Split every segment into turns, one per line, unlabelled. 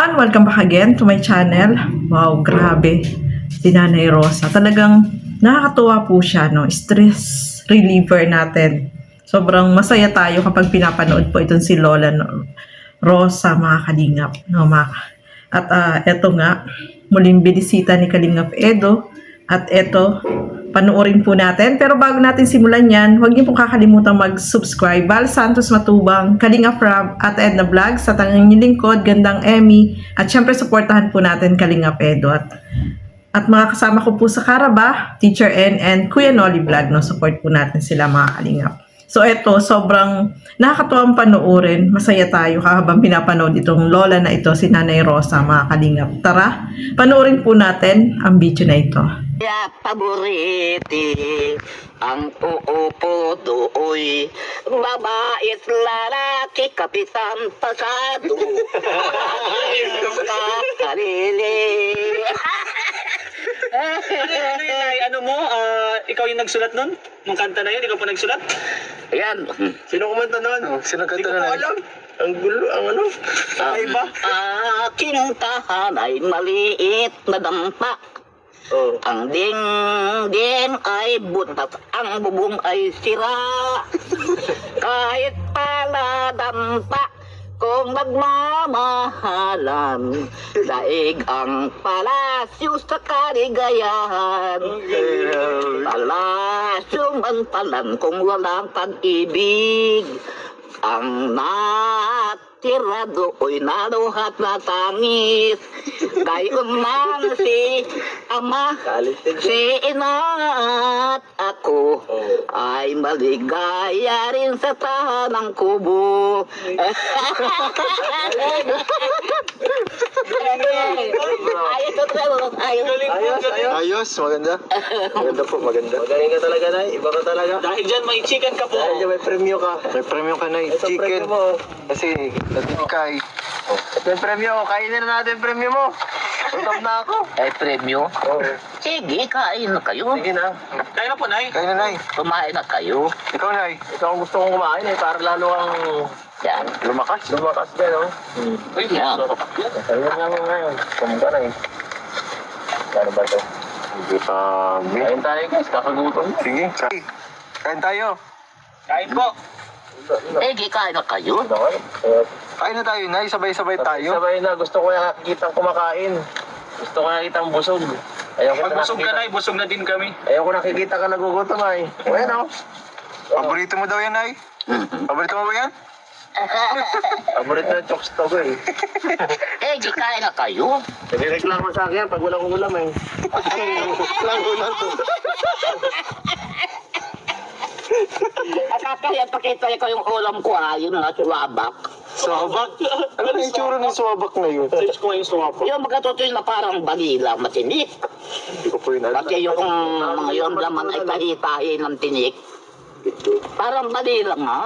everyone! Welcome back again to my channel. Wow, grabe. Si Nanay Rosa. Talagang nakakatuwa po siya, no? Stress reliever natin. Sobrang masaya tayo kapag pinapanood po itong si Lola Rosa, mga kalingap. No, At eto nga, muling binisita ni Kalingap Edo. At eto, panoorin po natin. Pero bago natin simulan yan, huwag niyo pong kakalimutan mag-subscribe. Val Santos Matubang, Kalingap Rab, at Edna Vlog, sa tangang lingkod, Gandang Emmy. At syempre, supportahan po natin Kalingap Edo. At mga kasama ko po sa Karaba, Teacher N and Kuya Nolly Vlog. No? Support po natin sila, mga Kalingap. So eto, sobrang nakakatuwang panoorin. Masaya tayo habang pinapanood itong lola na ito, si Nanay Rosa, mga Kalingap. Tara, panoorin po natin ang video na ito.
Ya paboriti ang uupo do'y babait lalaki kapitan pasado kalili.
Ano mo, ikaw yung nagsulat nun? Nung kanta na yun, ikaw pa nagsulat?
Ayan.
Sino kumanta nun?
Sino
Hindi
kanta
ko
na
pa alam. Ang gulo, ang ano? Ang iba?
Aking tahanay maliit na dampa.
Oh.
Ang ding ay butas, ang bubong ay sira. Kahit pala dampa, kung magmamahalan, daig ang palasyo sa kaligayahan. Palasyo man palan kung walang pag-ibig. Ang natira do'y naluhat na tangis. Gayon man si ama, si ina at ako ay maligaya rin sa tanang kubo.
Ayos, maganda. Maganda po, maganda.
Magaling ka talaga, Nay. Iba ka talaga. Dahil dyan, may chicken ka po.
Dahil may premyo ka. May premyo ka na
Ito,
chicken.
premyo mo.
Kasi, natikay. Ito yung premyo. Kainin na natin yung premyo mo. Utap na ako.
Ay, premyo?
Oo.
Sige, kain na kayo.
Sige na.
Kaya na po, Nay.
Kain na, Nay.
Kumain na kayo.
Ikaw, Nay.
Ikaw ang gusto kong kumain eh. Para lalo kang
Yan.
Lumakas.
lumakas din, oh. Uy,
Yan.
sarap yan.
Ayun nga mo ngayon. Kumba na eh. Ano ba ito? Hindi pa.
Kain tayo, guys. Kakagutom.
Sige. Kain tayo.
Kain po.
Sige, kain na kayo.
Kain na tayo, Nay. Sabay-sabay tayo.
Sabay na. Gusto ko yung kitang kumakain. Gusto ko nakikitang busog. Pag busog ka, Nay, busog na din kami. Ayaw ko nakikita ka nagugutom, ay. Ayan, oh.
Paborito mo daw yan, Nay? Paborito mo ba yan?
Paborito na chokes to, eh.
Sige, kain na kayo.
Nagreklamo sa akin pag walang ulam, eh.
Lang ulan to.
At kaya pakita ko yung ulam ko yun na suwabak.
Swabak? Ano na yung tsura ng swabak na yun?
Search ko yung suwapo.
Yung magkatutoy na parang balila, matinik.
Hindi ko po yun alam.
Kasi yung mga yung laman ay tahi-tahi ng tinik. Parang balila nga.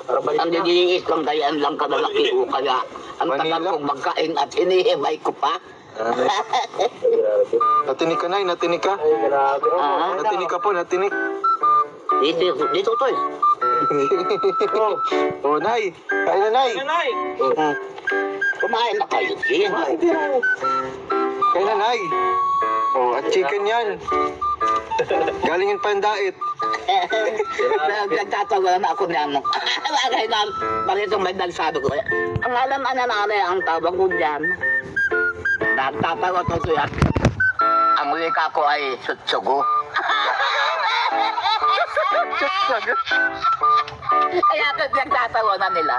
Ang diniis lang gayaan lang kadalaki ko kaya ang tagal
Manila?
kong magkain at hinihimay ko pa.
Natinig ka, Nay. Natinig ka.
Grabe.
Natinig ka po, natinig.
Dito to eh.
Oh, Nay. Kain na, Nay.
Nanay!
Kumain na kayo din.
Kain na, Nay. Oh, at chicken yan. Galingin pa yung diet.
Nagtatawalan ako niyan. Bagay na, paritong may dagsado ko. Ang alam nanay ang tawag ko dyan. Nagtatawa ko siya. Ang wika ko ay sutsugo. Kaya nagtatawa na nila.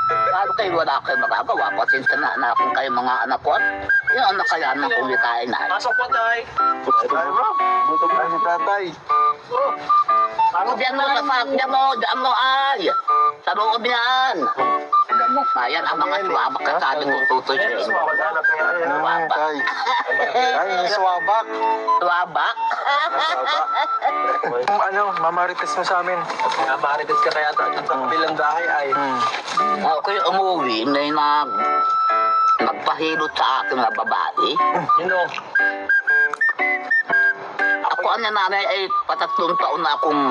Paano kayo wala kayo magagawa? Pasensya na akong kayo mga anak ko. Yung anak kaya na kung wikain na.
Pasok po, Tay.
Ay, mo. Gutom na si tatay.
Diyan mo sa sakya mo, diyan mo ay. Sa loob yan. Ayan ang mga suwabak ka sa ating tutoy.
Tay. Ay, yung swabak.
Suwabak?
Ano, mamarites mo sa amin.
Marites ka kaya tayo sa kabilang dahay ay.
Ako'y umuwi na nagpahilot sa akin na babae.
You know,
Ako ang nanay ay patatlong taon na akong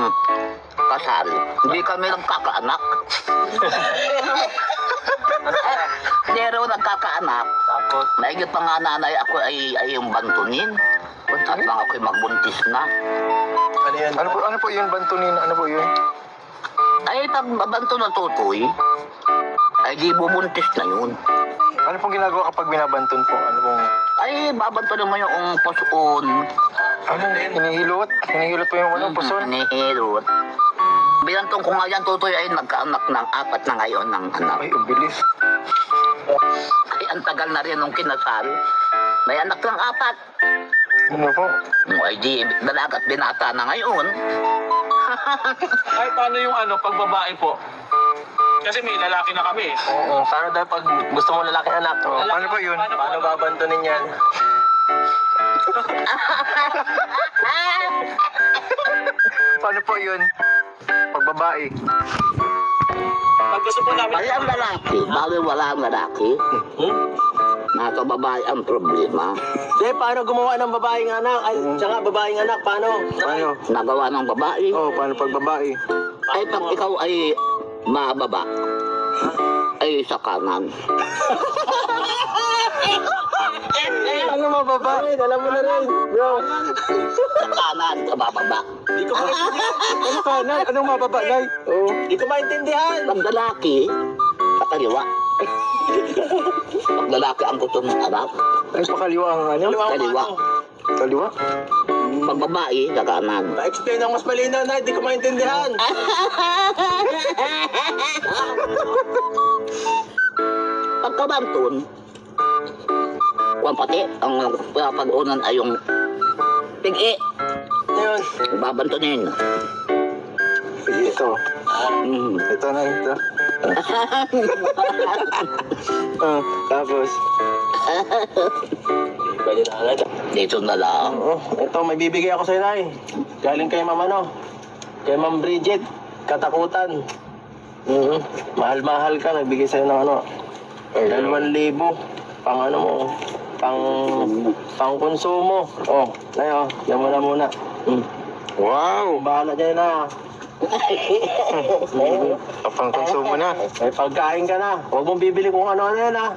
kasal. Hindi kami nagkakaanak. Hindi raw nagkakaanak.
Tapos,
Maigit pa nga nanay ako ay yung bantunin. At lang ako'y magbuntis na.
ano yan?
Ano po yun, bantunin? Ano po yun?
Ay, pag mabanto na tutoy, ay di bubuntis na yun.
Ano pong ginagawa kapag binabantun po? Ano pong...
Ay, babanto naman yung puson.
Ano yun? Hinihilot? Hinihilot po yung ano, puson?
Nihirot. Binantong ko nga yan, tutoy ay nagkaanak ng 4 na ngayon ng anak.
Ay, ang bilis.
Ay, ang tagal na rin nung kinasal. May anak ng 4.
Ano po?
Ay, di dalagat binata na ngayon.
Ay, paano yung ano, pag babae po? Kasi may lalaki na kami. Oo, paano daw pag gusto mo lalaki anak?
Oh, paano po yun?
Paano babantunin yan?
Paano po yun? Pag babae.
Pag gusto po namin...
Ay, ang lalaki, bakit wala ang lalaki? Nasa babae ang problema.
Paano gumawa ng babaeng anak? Ay, tsaka babaeng anak, paano?
Paano?
Nagawa ng babae.
Oh, paano pag babae?
Ay, pag ikaw ay mababa, ay sa kanan.
Ano mababa?
Alam mo na rin, bro.
Sa kanan, sa bababa.
Di ko maintindihan.
Ano pa, Nay? Anong mababa, Nay? Oh.
Di ko maintindihan.
Pag lalaki, sa kaliwa. Pag lalaki ang gusto ng anak,
Ay, pakaliwa ang ano?
kaliwa.
Kaliwa?
Pag babae, sa kanan.
Pa-explain ang mas malinaw na, di ko maintindihan.
Pagkabantun, kung pati, ang pag-unan ay yung pig-i,
Ayun.
babantunin.
Sige, ito.
Mm.
Ito na, ito. Tapos?
Pwede na agad.
Dito na lang.
Oo, ito may bibigay ako sa'yo, Nay. Galing kay Ma'am ano? Kay Ma'am Bridget. Katakutan. Mahal-mahal ka, nagbigay sa'yo ng ano? 2,000. Pang ano mo? Pang konsumo. Oh, Nay, oh. Yan mo na muna.
Wow!
Bahala dyan na.
Pang-konsumo na.
May pagkain ka na. Huwag mong bibili kung ano-ano yan, ha.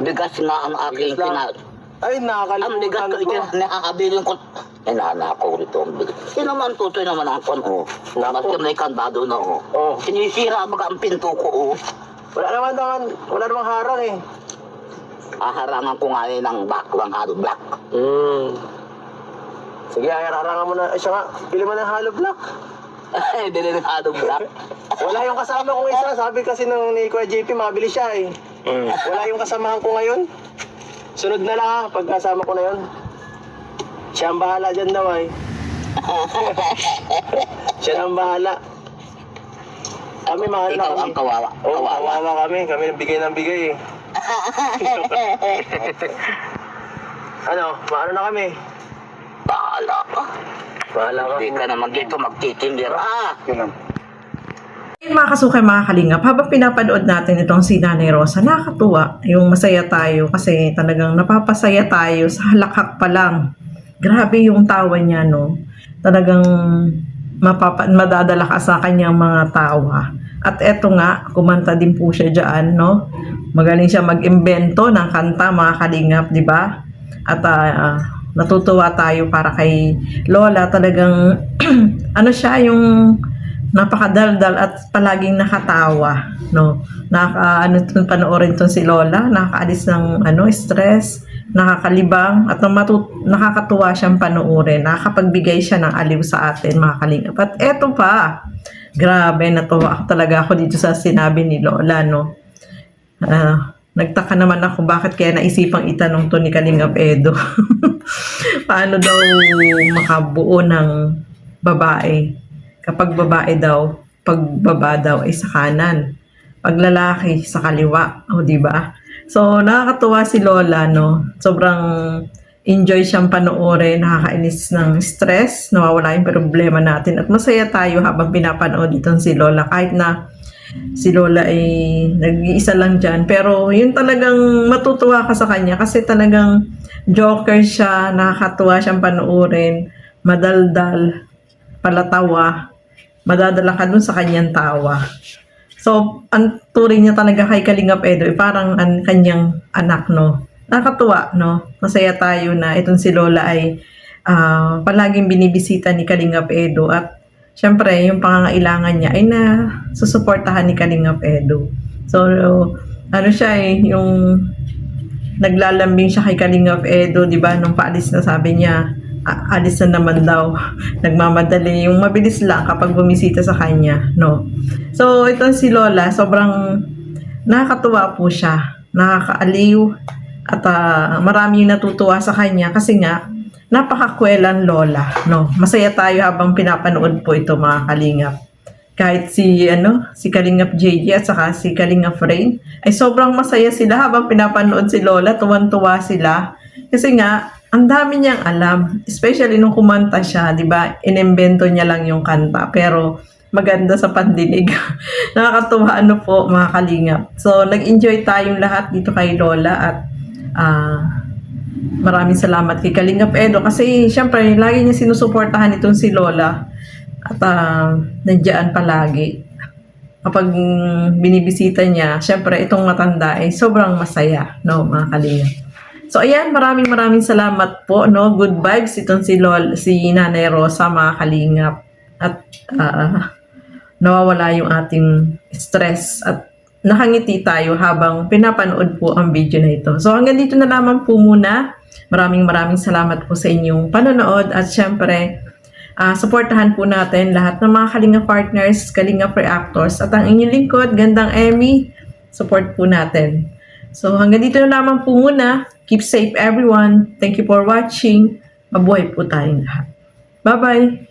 Bigas na ang aking
Bigas lang.
Ang
Ay,
bigas
nakakalimutan
ko,
ko.
nakakabiling ko. Nanakaw rito ang bigas. Sino naman tutoy naman ang kon, oh. Maski may kandado na, oh.
Oh,
Sinisira baga ang pinto ko, oh.
wala namang harang eh.
Aharangan ko nga yun ng baklang halo black.
Sige, ay, harangan mo na. Ay, siya nga, bili mo ng hollow block.
Dili ng halo black.
Wala yung kasama kong isa. Sabi kasi nung ni Kuya JP, mabili siya eh. Wala yung kasamahan ko ngayon. Sunod na lang ha, pagkasama ko na yun. Siya ang bahala dyan daw ay. Siya ang bahala. Kami mahal na
Ikaw
kami.
ang kawawa.
Oo,
Kawawa.
kawawa kami. Kami bigay ng bigay eh. Ano, maano na kami?
Bahala ka.
Bahala ka.
Hindi ka naman dito magtitindir.
Yun lang.
Ayun, mga kasukay, mga kalingap, habang pinapanood natin itong si Nanay Rosa, nakakatuwa yung masaya tayo kasi talagang napapasaya tayo sa halakhak pa lang. Grabe yung tawa niya, no? Talagang madadala ka sa kanyang mga tawa. At eto nga, kumanta din po siya dyan, no? Magaling siya mag-imbento ng kanta, mga kalingap, di ba? At natutuwa tayo para kay Lola. Talagang, ano siya, yung napakadaldal at palaging nakatawa, no? Panoorin tong si Lola, nakakaalis ng stress, nakakalibang at nakakatuwa siyang panoorin, nakakapagbigay siya ng aliw sa atin, mga kalingap. At eto pa, grabe, natuwa talaga ako dito sa sinabi ni Lola, no? Nagtaka naman ako bakit kaya naisipang itanong to ni Kalingap Edo. Paano daw makabuo ng babae? Kapag babae daw, pagbaba daw ay sa kanan. Pag lalaki, sa kaliwa. O, di ba? So, nakakatuwa si Lola, no? Sobrang enjoy siyang panoorin, nakakainis ng stress, nawawala yung problema natin. At masaya tayo habang pinapanood itong si Lola. Kahit na si Lola ay nag-iisa lang dyan. Pero yun talagang matutuwa ka sa kanya kasi talagang joker siya, nakakatuwa siyang panoorin, madaldal, palatawa, madadala ka dun sa kanyang tawa. So, ang turing niya talaga kay Kalingap Edo, parang ang kanyang anak, no? Nakakatuwa, no? Masaya tayo na itong si Lola ay palaging binibisita ni Kalingap Edo at syempre, yung pangangailangan niya ay na susuportahan ni Kalingap Edo. So, ano siya yung naglalambing siya kay Kalingap Edo, di ba? Nung paalis na sabi niya, alis na naman daw. Nagmamadali. Yung mabilis lang kapag bumisita sa kanya, no? So, itong si Lola, sobrang nakakatuwa po siya. Nakakaaliw. At marami yung natutuwa sa kanya kasi nga, napakakwelan Lola, no? Masaya tayo habang pinapanood po ito, mga Kalingap. Kahit si Kalingap JJ at saka si Kalingap Rain, ay sobrang masaya sila habang pinapanood si Lola, tuwan-tuwa sila. Kasi nga, ang dami niyang alam, especially nung kumanta siya, 'di ba? Inimbento niya lang yung kanta, pero maganda sa pandinig. Nakakatuwa po, mga Kalingap. So, nag-enjoy tayong lahat dito kay Lola at maraming salamat kay Kalingap Edo kasi syempre lagi niya sinusuportahan itong si Lola at nandiyan palagi. Kapag binibisita niya, syempre itong matanda ay sobrang masaya, no, mga Kalingap. So ayan, maraming salamat po, no. Good vibes itong si Nanay Rosa, mga Kalingap. At nawawala yung ating stress at nakangiti tayo habang pinapanood po ang video na ito. So hanggang dito na lamang po muna. Maraming salamat po sa inyong panonood at syempre, supportahan po natin lahat ng mga Kalingap partners, Kalingap reactors at ang inyong lingkod, Gandang Emmy, support po natin. So hanggang dito na lamang po muna. Keep safe everyone. Thank you for watching. Mabuhay po tayong lahat. Bye-bye!